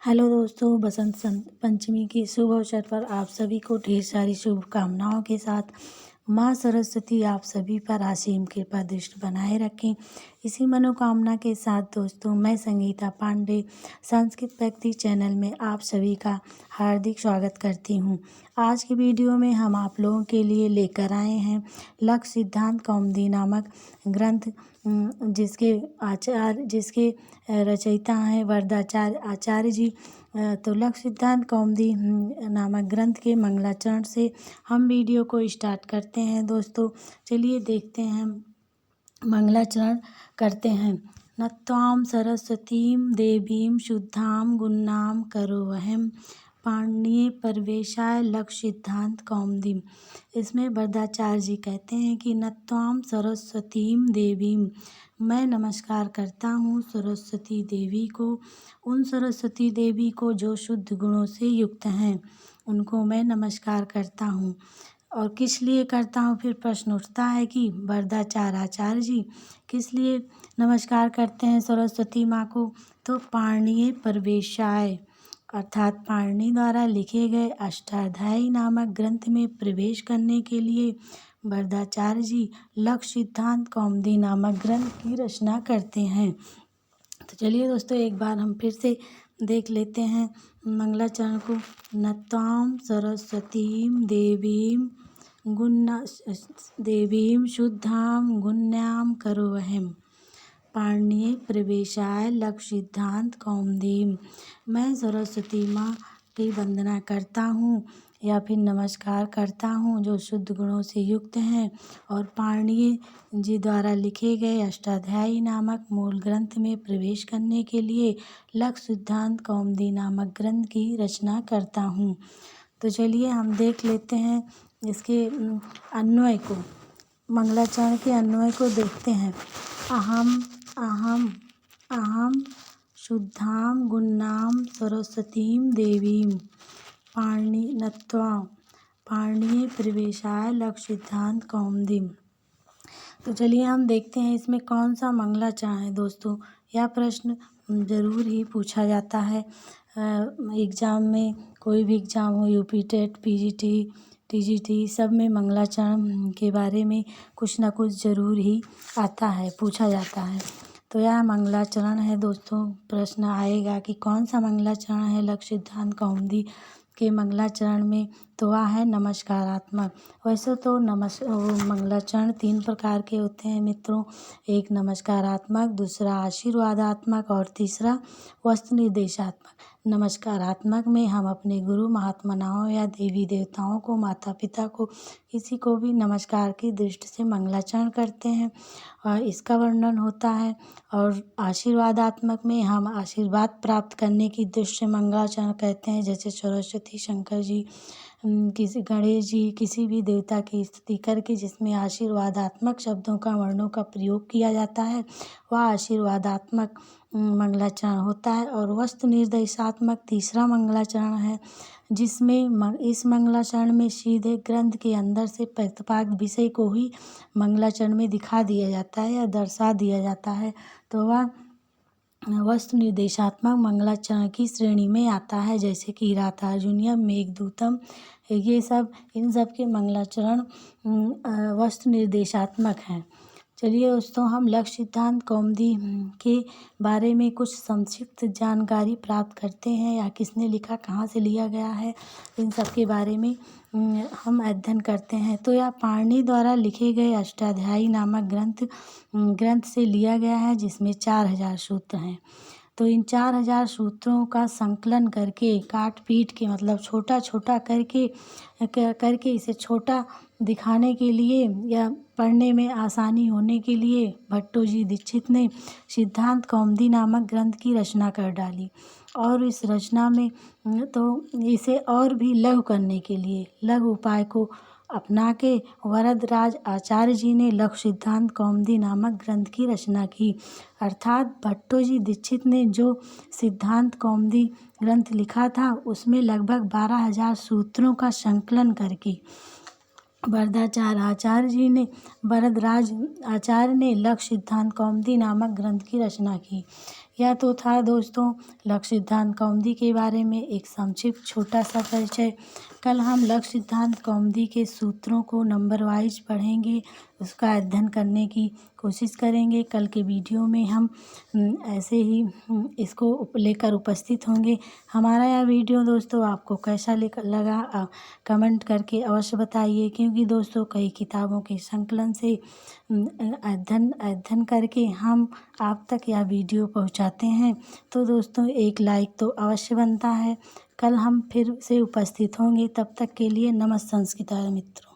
Hello दोस्तों, पंचमी के शुभ अवसर पर आप सभी को ढेर सारी शुभकामनाओं के साथ माँ सरस्वती आप सभी पर असीम कृपा दृष्टि बनाए रखें। इसी मनोकामना के साथ दोस्तों, मैं संगीता पांडे संस्कृत व्यक्ति चैनल में आप सभी का हार्दिक स्वागत करती हूँ। आज की वीडियो में हम आप लोगों के लिए लेकर आए हैं लक्ष्य सिद्धांत कौमुदी नामक ग्रंथ, जिसके रचयिता हैं वरदाचार्य आचार्य जी। तो लक्ष्य सिद्धांत कौमुदी नामक ग्रंथ के मंगलाचरण से हम वीडियो को स्टार्ट करते हैं। दोस्तों चलिए देखते हैं, मंगलाचरण करते हैं। नत्वां सरस्वतीं देवीं शुद्धां गुणां करोऽहं पाणिनीय प्रवेशाय लक्ष्य सिद्धांत कौमुदी। इसमें वरदाचार्य जी कहते हैं कि नत्वां सरस्वतीं देवीं, मैं नमस्कार करता हूँ सरस्वती देवी को, उन सरस्वती देवी को जो शुद्ध गुणों से युक्त हैं, उनको मैं नमस्कार करता हूँ। और किस लिए करता हूँ, फिर प्रश्न उठता है कि वरदाचार्य आचार्य जी किस लिए नमस्कार करते हैं सरस्वती माँ को। तो पाणिनीय प्रवेशाय अर्थात पाणिनि द्वारा लिखे गए अष्टाध्यायी नामक ग्रंथ में प्रवेश करने के लिए वरदाचार्य जी लक्ष्य सिद्धांत कौमुदी नामक ग्रंथ की रचना करते हैं। तो चलिए दोस्तों, एक बार हम फिर से देख लेते हैं मंगलाचरण को। नत्वां सरस्वतीं देवीं शुद्धां गुण्यां करोऽहं पाणिनीय प्रवेशाय लक्ष्य सिद्धांत कौमुदी। मैं सरस्वती माँ की वंदना करता हूँ या फिर नमस्कार करता हूँ जो शुद्ध गुणों से युक्त हैं, और पाणिनीय जी द्वारा लिखे गए अष्टाध्यायी नामक मूल ग्रंथ में प्रवेश करने के लिए लक्ष्य सिद्धांत कौमुदी नामक ग्रंथ की रचना करता हूँ। तो चलिए हम देख लेते हैं इसके अन्वय को, मंगलाचरण के अन्वय को देखते हैं। अहम अहम अहम शुद्धां गुणां सरस्वतीं देवीं नत्वा पाणिनीय प्रवेशाय लक्ष्य सिद्धांत कौमुदी। तो चलिए हम देखते हैं इसमें कौन सा मंगलाचरण है। दोस्तों यह प्रश्न ज़रूर ही पूछा जाता है एग्ज़ाम में, कोई भी एग्ज़ाम हो, यूपी टेट, पीजीटी, टीजीटी, सब में मंगलाचरण के बारे में कुछ ना कुछ ज़रूर ही आता है, पूछा जाता है। तो यह मंगलाचरण है दोस्तों। प्रश्न आएगा कि कौन सा मंगलाचरण है लक्ष्य सिद्धांत कौमुदी के मंगलाचरण में, तो वह है नमस्कारात्मक। वैसे तो मंगलाचरण 3 प्रकार के होते हैं मित्रों, एक नमस्कारात्मक, दूसरा आशीर्वादात्मक और तीसरा वस्तु निर्देशात्मक। नमस्कारात्मक में हम अपने गुरु महात्माओं या देवी देवताओं को, माता पिता को, किसी को भी नमस्कार की दृष्टि से मंगलाचरण करते हैं और इसका वर्णन होता है। और आशीर्वादात्मक में हम आशीर्वाद प्राप्त करने की दृष्टि से मंगलाचरण कहते हैं, जैसे सरस्वती, शंकर जी, किसी गणेश जी, किसी भी देवता की स्तुति करके जिसमें आशीर्वादात्मक शब्दों का, वर्णों का प्रयोग किया जाता है, वह आशीर्वादात्मक मंगलाचरण होता है। और वस्तु निर्देशात्मक तीसरा मंगलाचरण है, जिसमें इस मंगलाचरण में सीधे ग्रंथ के अंदर से प्रतिपादित विषय को ही मंगलाचरण में दिखा दिया जाता है या दर्शा दिया जाता है, तो वह वस्तु निर्देशात्मक मंगलाचरण की श्रेणी में आता है, जैसे कि किरातार्जुनीयम, मेघदूतम, ये सब, इन सब के मंगलाचरण वस्तु निर्देशात्मक हैं। चलिए दोस्तों, हम लक्ष्य सिद्धांत कौमुदी के बारे में कुछ संक्षिप्त जानकारी प्राप्त करते हैं, या किसने लिखा, कहाँ से लिया गया है, इन सब के बारे में हम अध्ययन करते हैं। तो यह पाणिनि द्वारा लिखे गए अष्टाध्यायी नामक ग्रंथ से लिया गया है, जिसमें 4000 सूत्र हैं। तो इन 4000 सूत्रों का संकलन करके, काट पीट के, मतलब छोटा छोटा करके इसे छोटा दिखाने के लिए या पढ़ने में आसानी होने के लिए भट्टो जी दीक्षित ने सिद्धांत कौमुदी नामक ग्रंथ की रचना कर डाली। और इस रचना में तो इसे और भी लघु करने के लिए लघु उपाय को अपना के वरदराज आचार्य जी ने लक्ष्य सिद्धांत कौमुदी नामक ग्रंथ की रचना की। अर्थात भट्टो जी दीक्षित ने जो सिद्धांत कौमुदी ग्रंथ लिखा था, उसमें लगभग 12000 सूत्रों का संकलन करके वरदराज आचार्य ने लक्ष्य सिद्धांत कौमुदी नामक ग्रंथ की रचना की। यह तो था दोस्तों लक्ष्य सिद्धांत कौमुदी के बारे में एक संक्षिप्त छोटा सा परिचय। कल हम लक्ष्य सिद्धांत कौमुदी के सूत्रों को नंबर वाइज पढ़ेंगे, उसका अध्ययन करने की कोशिश करेंगे। कल के वीडियो में हम ऐसे ही इसको लेकर उपस्थित होंगे। हमारा यह वीडियो दोस्तों आपको कैसा लगा कमेंट करके अवश्य बताइए, क्योंकि दोस्तों कई किताबों के संकलन से अध्ययन करके हम आप तक यह वीडियो पहुंचाते हैं। तो दोस्तों एक लाइक तो अवश्य बनता है। कल हम फिर से उपस्थित होंगे, तब तक के लिए नमस्ते संस्कृत मित्रों।